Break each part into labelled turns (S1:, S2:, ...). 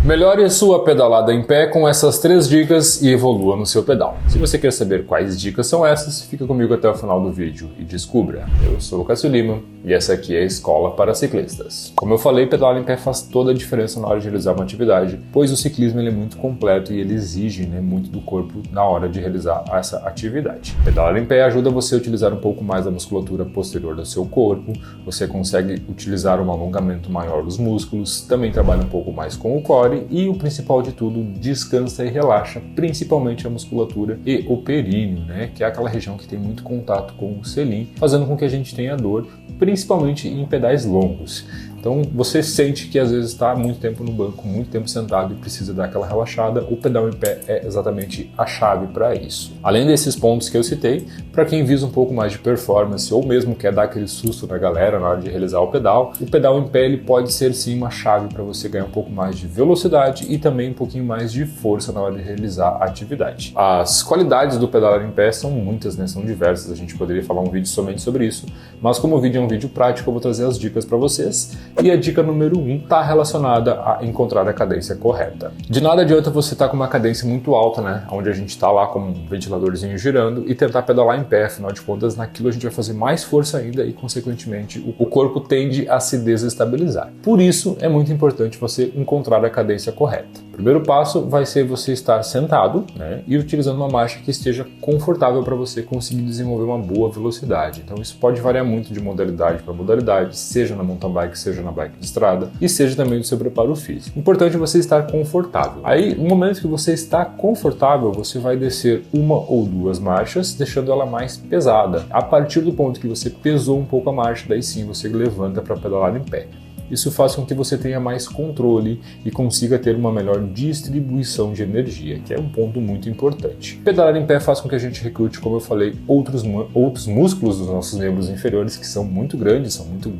S1: Melhore a sua pedalada em pé com essas 3 dicas e evolua no seu pedal. Se você quer saber quais dicas são essas, fica comigo até o final do vídeo e descubra. Eu sou o Cássio Lima e essa aqui é a Escola para Ciclistas. Como eu falei, pedalar em pé faz toda a diferença na hora de realizar uma atividade, pois o ciclismo ele é muito completo e ele exige muito do corpo na hora de realizar essa atividade. Pedalar em pé ajuda você a utilizar um pouco mais da musculatura posterior do seu corpo, você consegue utilizar um alongamento maior dos músculos, também trabalha um pouco mais com o core e o principal de tudo, descansa e relaxa, principalmente a musculatura e o períneo, que é aquela região que tem muito contato com o selim, fazendo com que a gente tenha dor, principalmente em pedais longos. Então você sente que às vezes está muito tempo no banco, muito tempo sentado e precisa dar aquela relaxada, o pedal em pé é exatamente a chave para isso. Além desses pontos que eu citei, para quem visa um pouco mais de performance ou mesmo quer dar aquele susto na galera na hora de realizar o pedal em pé ele pode ser sim uma chave para você ganhar um pouco mais de velocidade e também um pouquinho mais de força na hora de realizar a atividade. As qualidades do pedalar em pé são muitas, são diversas, a gente poderia falar um vídeo somente sobre isso, mas como o vídeo é um vídeo prático, eu vou trazer as dicas para vocês. E a dica número 1 está relacionada a encontrar a cadência correta. De nada adianta você estar com uma cadência muito alta, onde a gente está lá com um ventiladorzinho girando e tentar pedalar em pé, afinal de contas, naquilo a gente vai fazer mais força ainda e, consequentemente, o corpo tende a se desestabilizar. Por isso, é muito importante você encontrar a cadência correta. O primeiro passo vai ser você estar sentado e utilizando uma marcha que esteja confortável para você conseguir desenvolver uma boa velocidade. Então isso pode variar muito de modalidade para modalidade, seja na mountain bike, seja na bike de estrada e seja também do seu preparo físico. Importante é você estar confortável. Aí, no momento que você está confortável, você vai descer uma ou 2 marchas, deixando ela mais pesada. A partir do ponto que você pesou um pouco a marcha, daí sim você levanta para pedalar em pé. Isso faz com que você tenha mais controle e consiga ter uma melhor distribuição de energia, que é um ponto muito importante. Pedalar em pé faz com que a gente recrute, como eu falei, outros músculos dos nossos membros inferiores que são muito grandes, são muito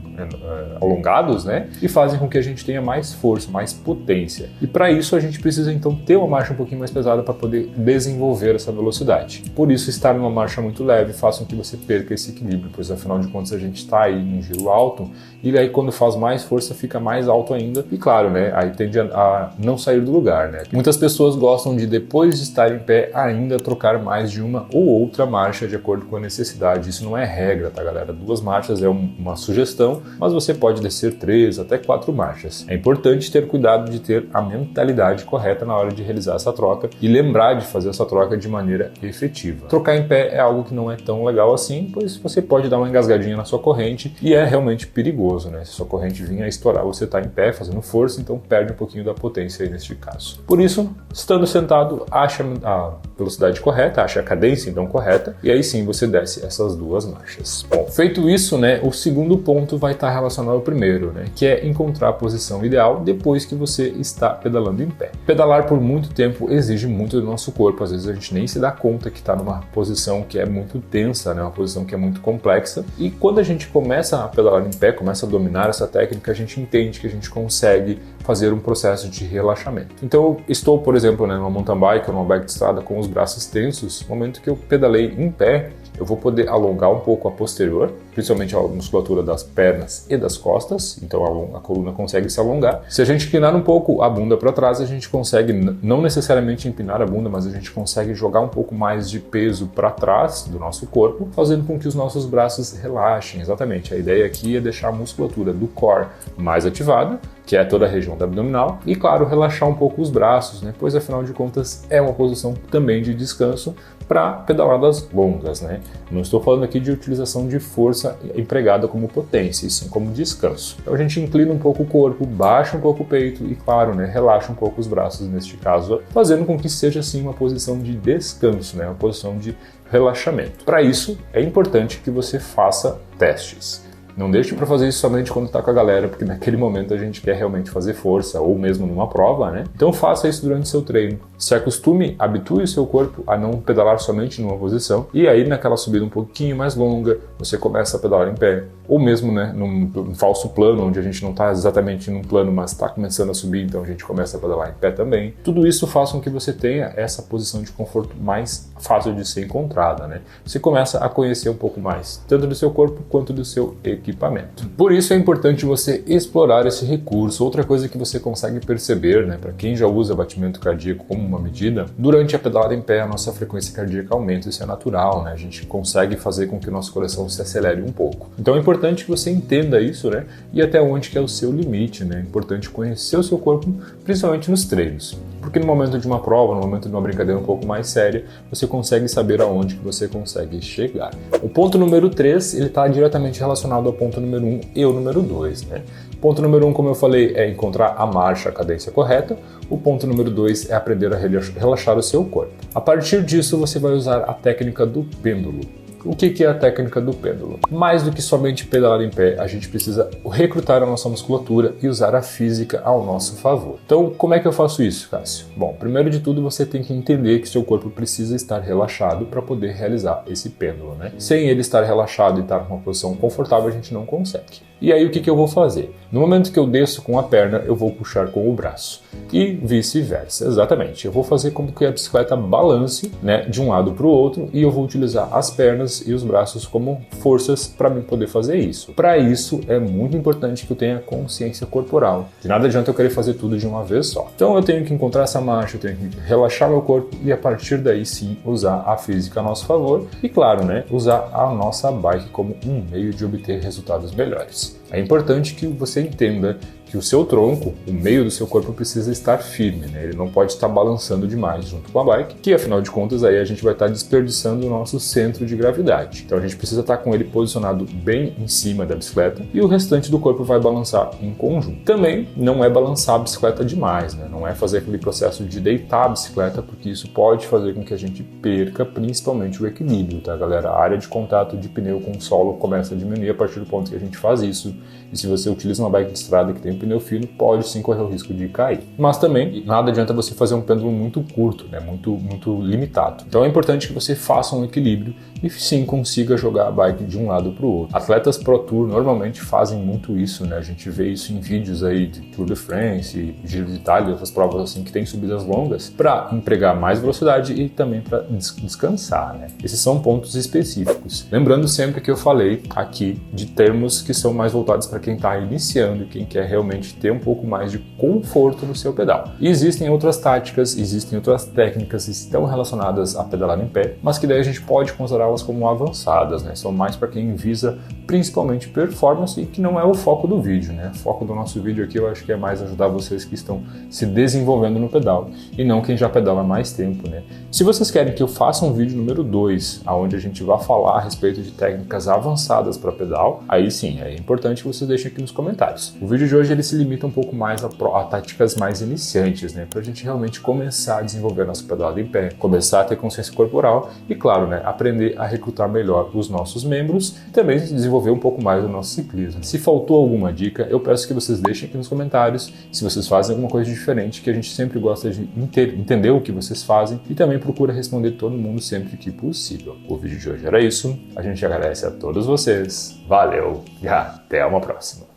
S1: alongados, e fazem com que a gente tenha mais força, mais potência. E para isso a gente precisa então ter uma marcha um pouquinho mais pesada para poder desenvolver essa velocidade. Por isso estar numa marcha muito leve faz com que você perca esse equilíbrio, pois afinal de contas a gente está aí num giro alto e aí quando faz mais força fica mais alto ainda e claro, aí tende a não sair do lugar, Muitas pessoas gostam de depois de estar em pé ainda trocar mais de uma ou outra marcha de acordo com a necessidade. Isso não é regra, tá galera? 2 marchas é uma sugestão, mas você pode descer 3 até 4 marchas. É importante ter cuidado de ter a mentalidade correta na hora de realizar essa troca e lembrar de fazer essa troca de maneira efetiva. Trocar em pé é algo que não é tão legal assim, pois você pode dar uma engasgadinha na sua corrente e é realmente perigoso, Se sua corrente vinha a estourar, você está em pé fazendo força, então perde um pouquinho da potência aí neste caso. Por isso, estando sentado, acha a velocidade correta, acha a cadência então correta, e aí sim você desce essas 2 marchas. Bom, feito isso, o segundo ponto vai estar relacionado ao primeiro, que é encontrar a posição ideal depois que você está pedalando em pé. Pedalar por muito tempo exige muito do nosso corpo, às vezes a gente nem se dá conta que está numa posição que é muito tensa, uma posição que é muito complexa, e quando a gente começa a pedalar em pé, começa a dominar essa técnica, a gente entende que a gente consegue fazer um processo de relaxamento. Então eu estou, por exemplo, numa mountain bike ou numa bike de estrada com os braços tensos, no momento que eu pedalei em pé, eu vou poder alongar um pouco a posterior, principalmente a musculatura das pernas e das costas, então a coluna consegue se alongar. Se a gente inclinar um pouco a bunda para trás, a gente consegue, não necessariamente empinar a bunda, mas a gente consegue jogar um pouco mais de peso para trás do nosso corpo, fazendo com que os nossos braços relaxem. Exatamente, a ideia aqui é deixar a musculatura do core mais ativada, que é toda a região da abdominal, e claro, relaxar um pouco os braços, pois afinal de contas é uma posição também de descanso para pedaladas longas, Não estou falando aqui de utilização de força empregada como potência, e sim como descanso. Então a gente inclina um pouco o corpo, baixa um pouco o peito e claro, relaxa um pouco os braços neste caso, fazendo com que seja assim uma posição de descanso, uma posição de relaxamento. Para isso é importante que você faça testes. Não deixe para fazer isso somente quando está com a galera, porque naquele momento a gente quer realmente fazer força, ou mesmo numa prova, Então faça isso durante o seu treino. Se acostume, habitue o seu corpo a não pedalar somente numa posição, e aí naquela subida um pouquinho mais longa, você começa a pedalar em pé. Ou mesmo num falso plano, onde a gente não está exatamente num plano, mas está começando a subir, então a gente começa a pedalar em pé também. Tudo isso faz com que você tenha essa posição de conforto mais fácil de ser encontrada, Você começa a conhecer um pouco mais, tanto do seu corpo quanto do seu equilíbrio. equipamento. Por isso é importante você explorar esse recurso. Outra coisa que você consegue perceber, né, para quem já usa batimento cardíaco como uma medida, durante a pedalada em pé a nossa frequência cardíaca aumenta, isso é natural, né? A gente consegue fazer com que o nosso coração se acelere um pouco. Então é importante que você entenda isso, né? E até onde que é o seu limite, né? É importante conhecer o seu corpo, principalmente nos treinos. Porque no momento de uma prova, no momento de uma brincadeira um pouco mais séria, você consegue saber aonde que você consegue chegar. O ponto número 3, ele está diretamente relacionado ao ponto número 1 e o número 2, né? Ponto número 1, como eu falei, é encontrar a marcha, a cadência correta. O ponto número 2 é aprender a relaxar o seu corpo. A partir disso, você vai usar a técnica do pêndulo. O que é a técnica do pêndulo? Mais do que somente pedalar em pé, a gente precisa recrutar a nossa musculatura e usar a física ao nosso favor. Então, como é que eu faço isso, Cássio? Bom, primeiro de tudo, você tem que entender que seu corpo precisa estar relaxado para poder realizar esse pêndulo, né? Sem ele estar relaxado e estar numa posição confortável, a gente não consegue. E aí, o que eu vou fazer? No momento que eu desço com a perna, eu vou puxar com o braço. E vice-versa, exatamente. Eu vou fazer como que a bicicleta balance, né, de um lado para o outro, e eu vou utilizar as pernas e os braços como forças para mim poder fazer isso. Para isso, é muito importante que eu tenha consciência corporal. De nada adianta eu querer fazer tudo de uma vez só. Então eu tenho que encontrar essa marcha, eu tenho que relaxar meu corpo e a partir daí sim usar a física a nosso favor e claro, né, usar a nossa bike como um meio de obter resultados melhores. É importante que você entenda que o seu tronco, o meio do seu corpo precisa estar firme, né? Ele não pode estar balançando demais junto com a bike, que afinal de contas aí a gente vai estar desperdiçando o nosso centro de gravidade. Então a gente precisa estar com ele posicionado bem em cima da bicicleta e o restante do corpo vai balançar em conjunto. Também não é balançar a bicicleta demais, né? Não é fazer aquele processo de deitar a bicicleta, porque isso pode fazer com que a gente perca principalmente o equilíbrio, tá, galera? A área de contato de pneu com o solo começa a diminuir a partir do ponto que a gente faz isso. E se você utiliza uma bike de estrada que tem um pneu fino, pode sim correr o risco de cair. Mas também, nada adianta você fazer um pêndulo muito curto, né? muito limitado. Então é importante que você faça um equilíbrio e sim consiga jogar a bike de um lado para o outro. Atletas Pro Tour normalmente fazem muito isso, né? A gente vê isso em vídeos aí de Tour de France, Giro de Itália, outras provas assim que tem subidas longas, para empregar mais velocidade e também para descansar, né? Esses são pontos específicos. Lembrando sempre que eu falei aqui de termos que são mais voltados para quem está iniciando e quem quer realmente ter um pouco mais de conforto no seu pedal. E existem outras táticas, existem outras técnicas que estão relacionadas a pedalar em pé, mas que daí a gente pode considerá-las como avançadas, né? São mais para quem visa principalmente performance e que não é o foco do vídeo, né? O foco do nosso vídeo aqui eu acho que é mais ajudar vocês que estão se desenvolvendo no pedal e não quem já pedala há mais tempo, né? Se vocês querem que eu faça um vídeo número 2, onde a gente vai falar a respeito de técnicas avançadas para pedal, aí sim, é importante que vocês deixem aqui nos comentários. O vídeo de hoje ele se limita um pouco mais a táticas mais iniciantes, né? Para a gente realmente começar a desenvolver nossa pedalada em pé, começar a ter consciência corporal e, claro, né, aprender a recrutar melhor os nossos membros e também desenvolver um pouco mais o nosso ciclismo. Se faltou alguma dica, eu peço que vocês deixem aqui nos comentários se vocês fazem alguma coisa diferente, que a gente sempre gosta de entender o que vocês fazem e também procura responder todo mundo sempre que possível. O vídeo de hoje era isso, a gente agradece a todos vocês, valeu e até uma próxima.